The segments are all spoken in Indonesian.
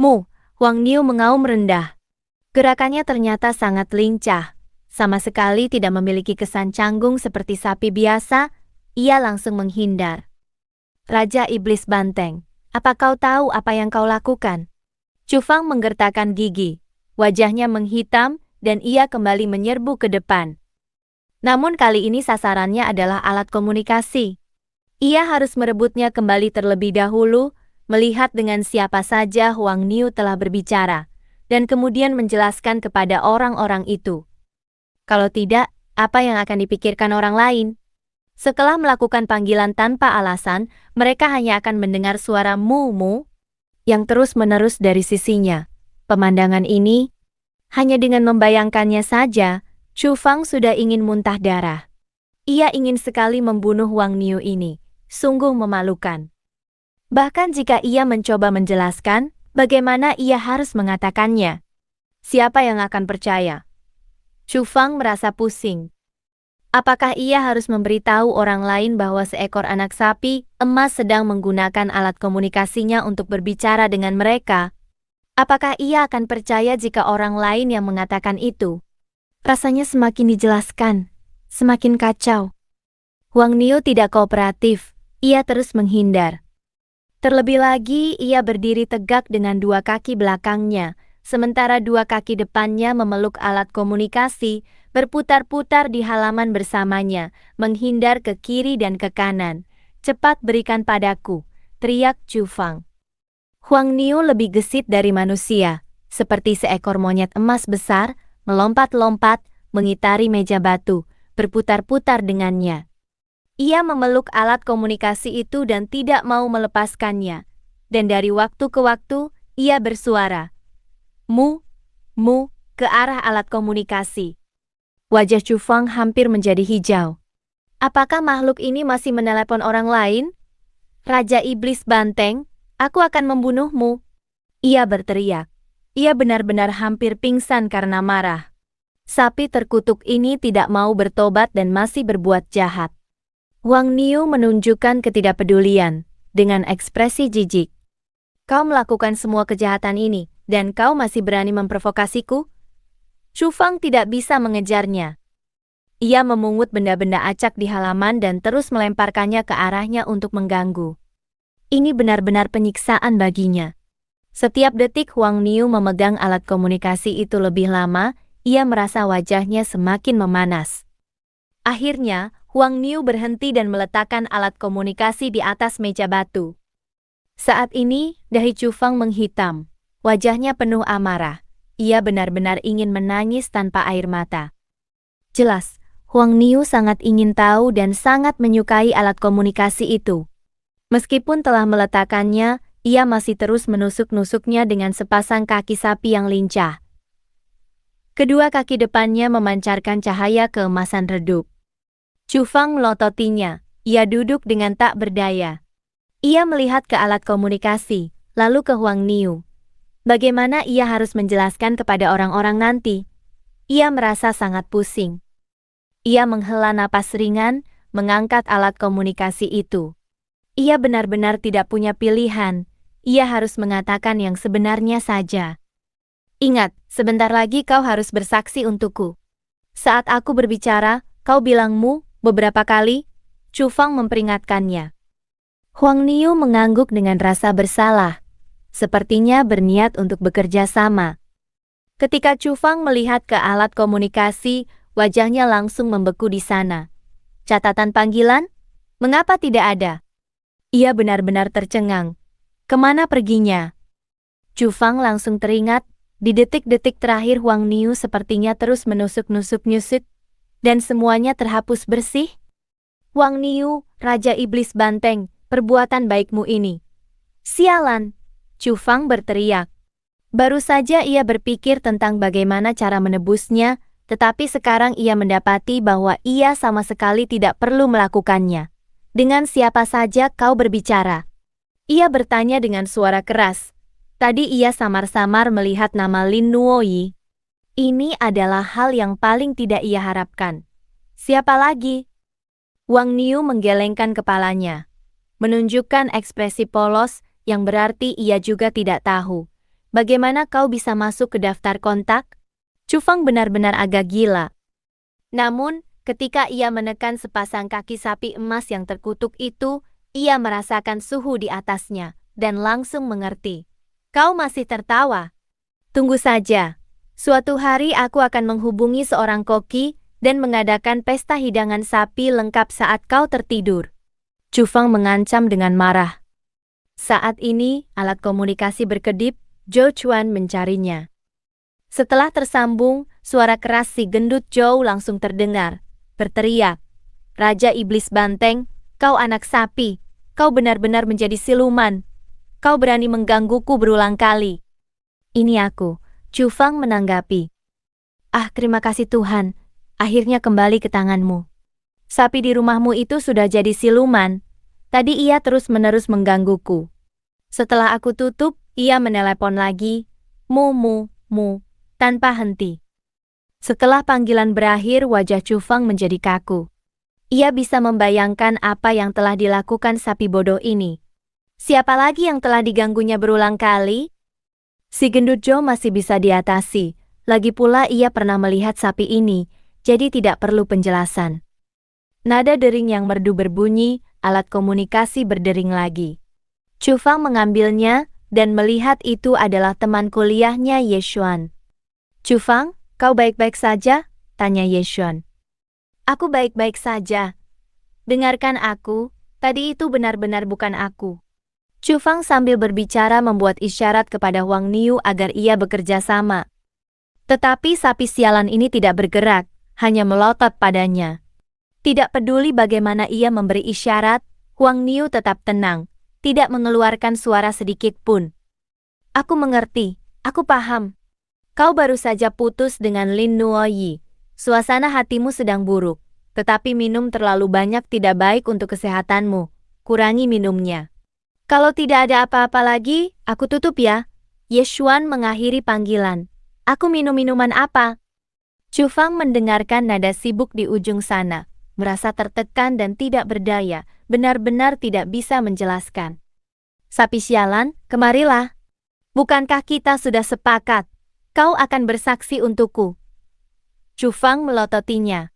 Mu, Huang Niu mengaum rendah. Gerakannya ternyata sangat lincah. Sama sekali tidak memiliki kesan canggung seperti sapi biasa, ia langsung menghindar. Raja Iblis Banteng, apa kau tahu apa yang kau lakukan? Chu Fang menggertakkan gigi. Wajahnya menghitam dan ia kembali menyerbu ke depan. Namun kali ini sasarannya adalah alat komunikasi. Ia harus merebutnya kembali terlebih dahulu, melihat dengan siapa saja Huang Niu telah berbicara, dan kemudian menjelaskan kepada orang-orang itu. Kalau tidak, apa yang akan dipikirkan orang lain? Setelah melakukan panggilan tanpa alasan, mereka hanya akan mendengar suara mu-mu yang terus-menerus dari sisinya. Pemandangan ini, hanya dengan membayangkannya saja, Chu Fang sudah ingin muntah darah. Ia ingin sekali membunuh Huang Niu ini, sungguh memalukan. Bahkan jika ia mencoba menjelaskan, bagaimana ia harus mengatakannya? Siapa yang akan percaya? Chu Fang merasa pusing. Apakah ia harus memberitahu orang lain bahwa seekor anak sapi emas sedang menggunakan alat komunikasinya untuk berbicara dengan mereka? Apakah ia akan percaya jika orang lain yang mengatakan itu? Rasanya semakin dijelaskan, semakin kacau. Huang Niu tidak kooperatif, ia terus menghindar. Terlebih lagi, ia berdiri tegak dengan dua kaki belakangnya, sementara dua kaki depannya memeluk alat komunikasi, berputar-putar di halaman bersamanya, menghindar ke kiri dan ke kanan. Cepat berikan padaku, teriak Chu Fang. Huang Niu lebih gesit dari manusia, seperti seekor monyet emas besar, melompat-lompat, mengitari meja batu, berputar-putar dengannya. Ia memeluk alat komunikasi itu dan tidak mau melepaskannya. Dan dari waktu ke waktu, ia bersuara. Mu, mu, ke arah alat komunikasi. Wajah Chu Fang hampir menjadi hijau. Apakah makhluk ini masih menelepon orang lain? Raja Iblis Banteng, aku akan membunuhmu. Ia berteriak. Ia benar-benar hampir pingsan karena marah. Sapi terkutuk ini tidak mau bertobat dan masih berbuat jahat. Huang Niu menunjukkan ketidakpedulian, dengan ekspresi jijik. Kau melakukan semua kejahatan ini, dan kau masih berani memprovokasiku? Chu Fang tidak bisa mengejarnya. Ia memungut benda-benda acak di halaman dan terus melemparkannya ke arahnya untuk mengganggu. Ini benar-benar penyiksaan baginya. Setiap detik Huang Niu memegang alat komunikasi itu lebih lama, ia merasa wajahnya semakin memanas. Akhirnya, Huang Niu berhenti dan meletakkan alat komunikasi di atas meja batu. Saat ini, dahi Chu Fang menghitam. Wajahnya penuh amarah. Ia benar-benar ingin menangis tanpa air mata. Jelas, Huang Niu sangat ingin tahu dan sangat menyukai alat komunikasi itu. Meskipun telah meletakkannya, ia masih terus menusuk-nusuknya dengan sepasang kaki sapi yang lincah. Kedua kaki depannya memancarkan cahaya keemasan redup. Chu Fang melototinya. Ia duduk dengan tak berdaya. Ia melihat ke alat komunikasi, lalu ke Huang Niu. Bagaimana ia harus menjelaskan kepada orang-orang nanti? Ia merasa sangat pusing. Ia menghela napas ringan, mengangkat alat komunikasi itu. Ia benar-benar tidak punya pilihan. Ia harus mengatakan yang sebenarnya saja. Ingat, sebentar lagi kau harus bersaksi untukku. Saat aku berbicara, kau bilang mu beberapa kali. Chu Fang memperingatkannya. Huang Niu mengangguk dengan rasa bersalah. Sepertinya berniat untuk bekerja sama. Ketika Chu Fang melihat ke alat komunikasi, wajahnya langsung membeku di sana. Catatan panggilan? Mengapa tidak ada? Ia benar-benar tercengang. Kemana perginya? Chu Fang langsung teringat, di detik-detik terakhir Huang Niu sepertinya terus menusuk-nusuk-nyusuk, dan semuanya terhapus bersih. Huang Niu, Raja Iblis Banteng, perbuatan baikmu ini. Sialan! Chu Fang berteriak. Baru saja ia berpikir tentang bagaimana cara menebusnya, tetapi sekarang ia mendapati bahwa ia sama sekali tidak perlu melakukannya. Dengan siapa saja kau berbicara? Ia bertanya dengan suara keras. Tadi ia samar-samar melihat nama Lin Nuoyi. Ini adalah hal yang paling tidak ia harapkan. Siapa lagi? Huang Niu menggelengkan kepalanya, menunjukkan ekspresi polos yang berarti ia juga tidak tahu. Bagaimana kau bisa masuk ke daftar kontak? Chu Fang benar-benar agak gila. Namun, ketika ia menekan sepasang kaki sapi emas yang terkutuk itu, ia merasakan suhu di atasnya, dan langsung mengerti. Kau masih tertawa? Tunggu saja. Suatu hari aku akan menghubungi seorang koki, dan mengadakan pesta hidangan sapi lengkap saat kau tertidur. Chu Fang mengancam dengan marah. Saat ini, alat komunikasi berkedip, Zhou Chuan mencarinya. Setelah tersambung, suara keras si gendut Zhou langsung terdengar, berteriak. Raja Iblis Banteng, kau anak sapi, kau benar-benar menjadi siluman. Kau berani menggangguku berulang kali. Ini aku, Chu Fang menanggapi. Ah, terima kasih Tuhan, akhirnya kembali ke tanganmu. Sapi di rumahmu itu sudah jadi siluman. Tadi ia terus-menerus menggangguku. Setelah aku tutup, ia menelepon lagi, mu, tanpa henti. Setelah panggilan berakhir, wajah Chu Fang menjadi kaku. Ia bisa membayangkan apa yang telah dilakukan sapi bodoh ini. Siapa lagi yang telah diganggunya berulang kali? Si gendut Zhou masih bisa diatasi, lagi pula ia pernah melihat sapi ini, jadi tidak perlu penjelasan. Nada dering yang merdu berbunyi, alat komunikasi berdering lagi. Chu Fang mengambilnya, dan melihat itu adalah teman kuliahnya Ye Xuan. Chu Fang, kau baik-baik saja? Tanya Ye Xuan. Aku baik-baik saja. Dengarkan aku, tadi itu benar-benar bukan aku. Chu Fang sambil berbicara membuat isyarat kepada Huang Niu agar ia bekerja sama. Tetapi sapi sialan ini tidak bergerak, hanya melotot padanya. Tidak peduli bagaimana ia memberi isyarat, Huang Niu tetap tenang, tidak mengeluarkan suara sedikit pun. Aku mengerti, aku paham. Kau baru saja putus dengan Lin Nuoyi. Suasana hatimu sedang buruk, tetapi minum terlalu banyak tidak baik untuk kesehatanmu. Kurangi minumnya. Kalau tidak ada apa-apa lagi, aku tutup ya. Ye Xuan mengakhiri panggilan. Aku minum minuman apa? Chu Fang mendengarkan nada sibuk di ujung sana, merasa tertekan dan tidak berdaya, benar-benar tidak bisa menjelaskan. Sapi sialan, kemarilah. Bukankah kita sudah sepakat? Kau akan bersaksi untukku. Chu Fang melototinya.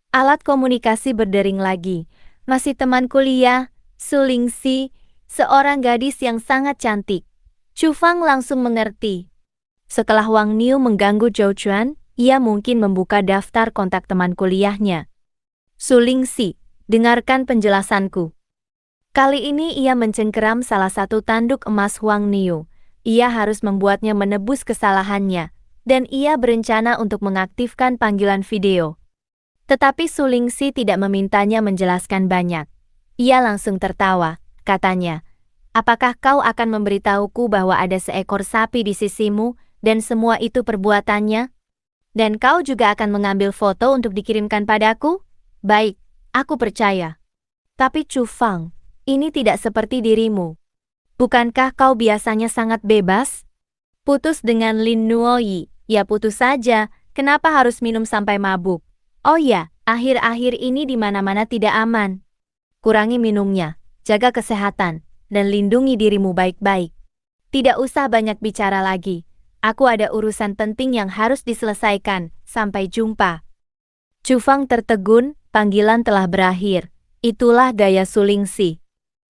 Alat komunikasi berdering lagi. Masih teman kuliah, Su Lingxi, seorang gadis yang sangat cantik. Chu Fang langsung mengerti. Setelah Wang Niu mengganggu Zhou Chuan, ia mungkin membuka daftar kontak teman kuliahnya. Su Lingxi, dengarkan penjelasanku. Kali ini ia mencengkeram salah satu tanduk emas Huang Niu. Ia harus membuatnya menebus kesalahannya, dan ia berencana untuk mengaktifkan panggilan video. Tetapi Su Lingxi tidak memintanya menjelaskan banyak. Ia langsung tertawa, katanya, apakah kau akan memberitahuku bahwa ada seekor sapi di sisimu, dan semua itu perbuatannya? Dan kau juga akan mengambil foto untuk dikirimkan padaku? Baik, aku percaya. Tapi Chu Fang, ini tidak seperti dirimu. Bukankah kau biasanya sangat bebas? Putus dengan Lin Nuoyi, ya putus saja, kenapa harus minum sampai mabuk? Oh ya, akhir-akhir ini di mana-mana tidak aman. Kurangi minumnya, jaga kesehatan, dan lindungi dirimu baik-baik. Tidak usah banyak bicara lagi. Aku ada urusan penting yang harus diselesaikan. Sampai jumpa. Chu Fang tertegun, panggilan telah berakhir. Itulah gaya Su Lingxi.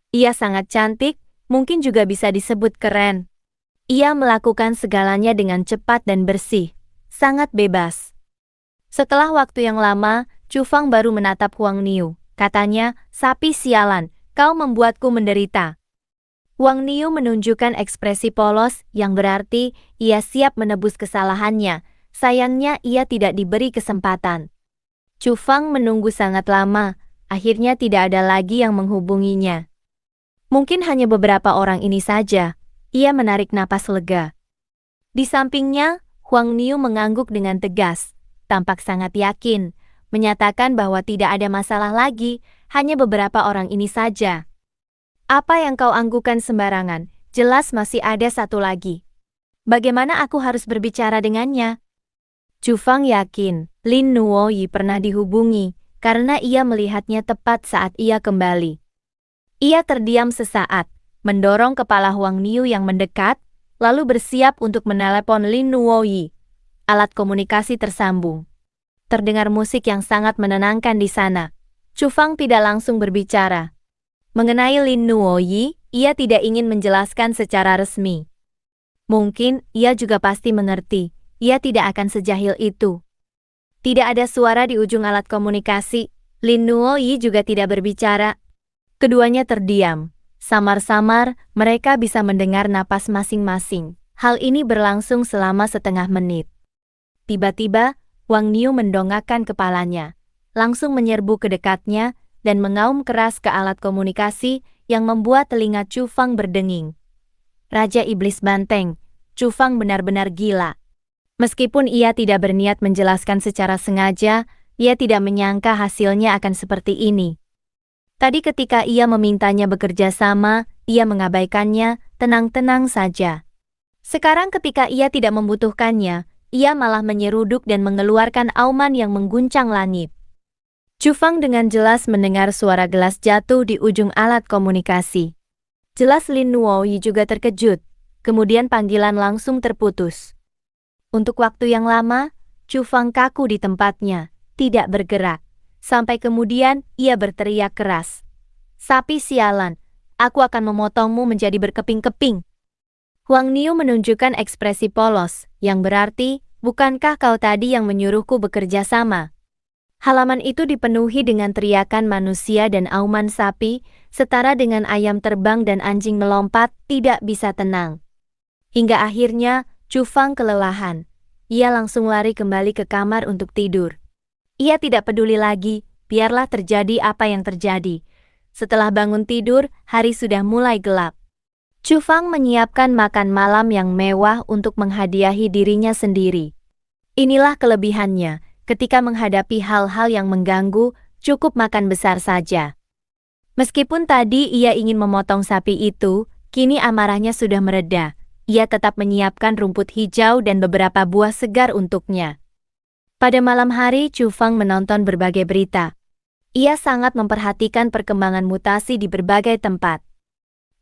Ia sangat cantik, mungkin juga bisa disebut keren. Ia melakukan segalanya dengan cepat dan bersih, sangat bebas. Setelah waktu yang lama, Chu Fang baru menatap Huang Niu. Katanya, sapi sialan, kau membuatku menderita. Huang Niu menunjukkan ekspresi polos yang berarti ia siap menebus kesalahannya. Sayangnya ia tidak diberi kesempatan. Chu Fang menunggu sangat lama, akhirnya tidak ada lagi yang menghubunginya. Mungkin hanya beberapa orang ini saja. Ia menarik napas lega. Di sampingnya, Huang Niu mengangguk dengan tegas, tampak sangat yakin, menyatakan bahwa tidak ada masalah lagi, hanya beberapa orang ini saja. Apa yang kau anggukan sembarangan, jelas masih ada satu lagi. Bagaimana aku harus berbicara dengannya? Chu Fang yakin, Lin Nuoyi pernah dihubungi, karena ia melihatnya tepat saat ia kembali. Ia terdiam sesaat, mendorong kepala Huang Niu yang mendekat, lalu bersiap untuk menelepon Lin Nuoyi. Alat komunikasi tersambung. Terdengar musik yang sangat menenangkan di sana. Chu Fang tidak langsung berbicara. Mengenai Lin Nuoyi, ia tidak ingin menjelaskan secara resmi. Mungkin ia juga pasti mengerti, ia tidak akan sejahil itu. Tidak ada suara di ujung alat komunikasi. Lin Nuoyi juga tidak berbicara. Keduanya terdiam. Samar-samar, mereka bisa mendengar napas masing-masing. Hal ini berlangsung selama setengah menit. Tiba-tiba, Wang Niu mendongakkan kepalanya, langsung menyerbu ke dekatnya, dan mengaum keras ke alat komunikasi yang membuat telinga Chu Fang berdenging. Raja Iblis Banteng, Chu Fang benar-benar gila. Meskipun ia tidak berniat menjelaskan secara sengaja, ia tidak menyangka hasilnya akan seperti ini. Tadi ketika ia memintanya bekerja sama, ia mengabaikannya, tenang-tenang saja. Sekarang ketika ia tidak membutuhkannya, ia malah menyeruduk dan mengeluarkan auman yang mengguncang langit. Chu Fang dengan jelas mendengar suara gelas jatuh di ujung alat komunikasi. Jelas Lin Nuoyi juga terkejut, kemudian panggilan langsung terputus. Untuk waktu yang lama, Chu Fang kaku di tempatnya, tidak bergerak. Sampai kemudian ia berteriak keras. "Sapi sialan, aku akan memotongmu menjadi berkeping-keping." Wang Niu menunjukkan ekspresi polos, yang berarti, bukankah kau tadi yang menyuruhku bekerja sama? Halaman itu dipenuhi dengan teriakan manusia dan auman sapi, setara dengan ayam terbang dan anjing melompat, tidak bisa tenang. Hingga akhirnya, Chu Fang kelelahan. Ia langsung lari kembali ke kamar untuk tidur. Ia tidak peduli lagi, biarlah terjadi apa yang terjadi. Setelah bangun tidur, hari sudah mulai gelap. Chu Fang menyiapkan makan malam yang mewah untuk menghadiahi dirinya sendiri. Inilah kelebihannya, ketika menghadapi hal-hal yang mengganggu, cukup makan besar saja. Meskipun tadi ia ingin memotong sapi itu, kini amarahnya sudah mereda. Ia tetap menyiapkan rumput hijau dan beberapa buah segar untuknya. Pada malam hari, Chu Fang menonton berbagai berita. Ia sangat memperhatikan perkembangan mutasi di berbagai tempat.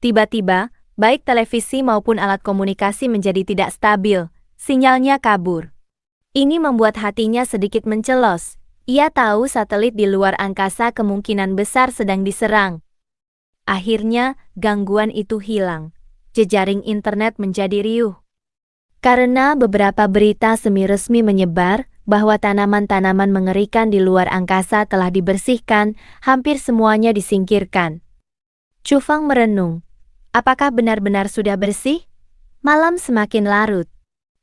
Tiba-tiba, baik televisi maupun alat komunikasi menjadi tidak stabil, sinyalnya kabur. Ini membuat hatinya sedikit mencelos. Ia tahu satelit di luar angkasa kemungkinan besar sedang diserang. Akhirnya, gangguan itu hilang. Jejaring internet menjadi riuh. Karena beberapa berita semi-resmi menyebar bahwa tanaman-tanaman mengerikan di luar angkasa telah dibersihkan, hampir semuanya disingkirkan. Chu Fang merenung. Apakah benar-benar sudah bersih? Malam semakin larut.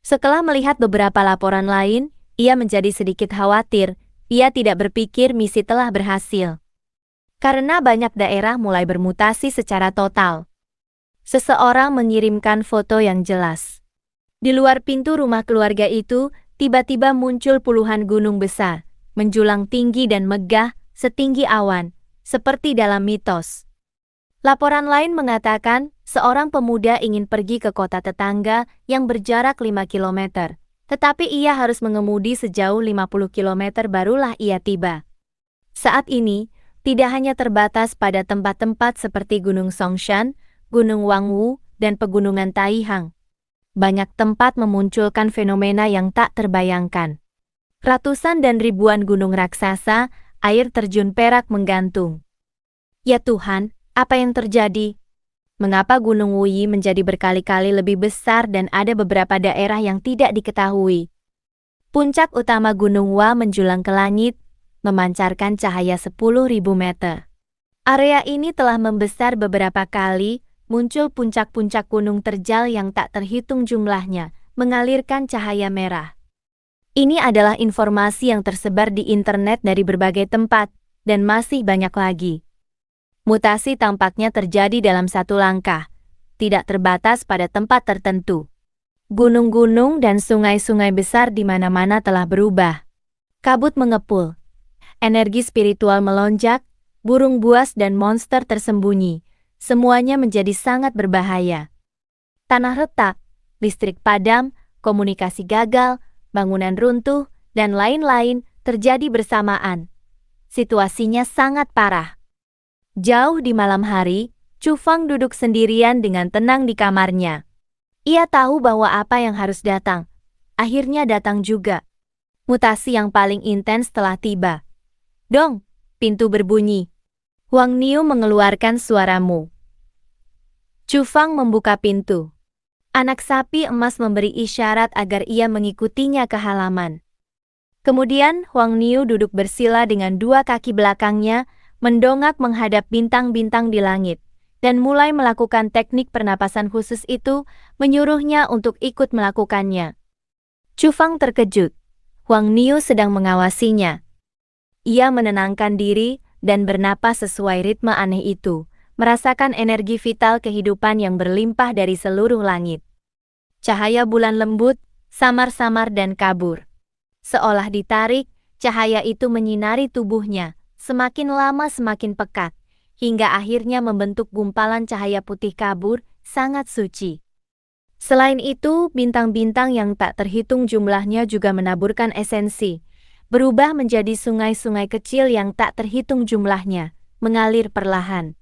Setelah melihat beberapa laporan lain, ia menjadi sedikit khawatir. Ia tidak berpikir misi telah berhasil. Karena banyak daerah mulai bermutasi secara total. Seseorang mengirimkan foto yang jelas. Di luar pintu rumah keluarga itu, tiba-tiba muncul puluhan gunung besar, menjulang tinggi dan megah, setinggi awan, seperti dalam mitos. Laporan lain mengatakan, seorang pemuda ingin pergi ke kota tetangga yang berjarak 5 km. Tetapi ia harus mengemudi sejauh 50 km barulah ia tiba. Saat ini, tidak hanya terbatas pada tempat-tempat seperti Gunung Songshan, Gunung Wangwu, dan Pegunungan Taihang. Banyak tempat memunculkan fenomena yang tak terbayangkan. Ratusan dan ribuan gunung raksasa, air terjun perak menggantung. Ya Tuhan, apa yang terjadi? Mengapa Gunung Wuyi menjadi berkali-kali lebih besar dan ada beberapa daerah yang tidak diketahui? Puncak utama Gunung Wa menjulang ke langit, memancarkan cahaya 10.000 meter. Area ini telah membesar beberapa kali, muncul puncak-puncak gunung terjal yang tak terhitung jumlahnya, mengalirkan cahaya merah. Ini adalah informasi yang tersebar di internet dari berbagai tempat, dan masih banyak lagi. Mutasi tampaknya terjadi dalam satu langkah, tidak terbatas pada tempat tertentu. Gunung-gunung dan sungai-sungai besar di mana-mana telah berubah. Kabut mengepul. Energi spiritual melonjak, burung buas dan monster tersembunyi. Semuanya menjadi sangat berbahaya. Tanah retak, listrik padam, komunikasi gagal, bangunan runtuh, dan lain-lain terjadi bersamaan. Situasinya sangat parah. Jauh di malam hari, Chu Fang duduk sendirian dengan tenang di kamarnya. Ia tahu bahwa apa yang harus datang, akhirnya datang juga. Mutasi yang paling intens telah tiba. Dong, pintu berbunyi. Huang Niu mengeluarkan suaramu. Chu Fang membuka pintu. Anak sapi emas memberi isyarat agar ia mengikutinya ke halaman. Kemudian Huang Niu duduk bersila dengan dua kaki belakangnya, mendongak menghadap bintang-bintang di langit, dan mulai melakukan teknik pernapasan khusus itu, menyuruhnya untuk ikut melakukannya. Chu Fang terkejut. Huang Niu sedang mengawasinya. Ia menenangkan diri dan bernapas sesuai ritme aneh itu, merasakan energi vital kehidupan yang berlimpah dari seluruh langit. Cahaya bulan lembut, samar-samar dan kabur. Seolah ditarik, cahaya itu menyinari tubuhnya, semakin lama semakin pekat, hingga akhirnya membentuk gumpalan cahaya putih kabur, sangat suci. Selain itu, bintang-bintang yang tak terhitung jumlahnya juga menaburkan esensi, berubah menjadi sungai-sungai kecil yang tak terhitung jumlahnya, mengalir perlahan.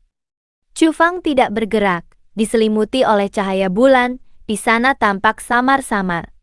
Chu Fang tidak bergerak, diselimuti oleh cahaya bulan, di sana tampak samar-samar.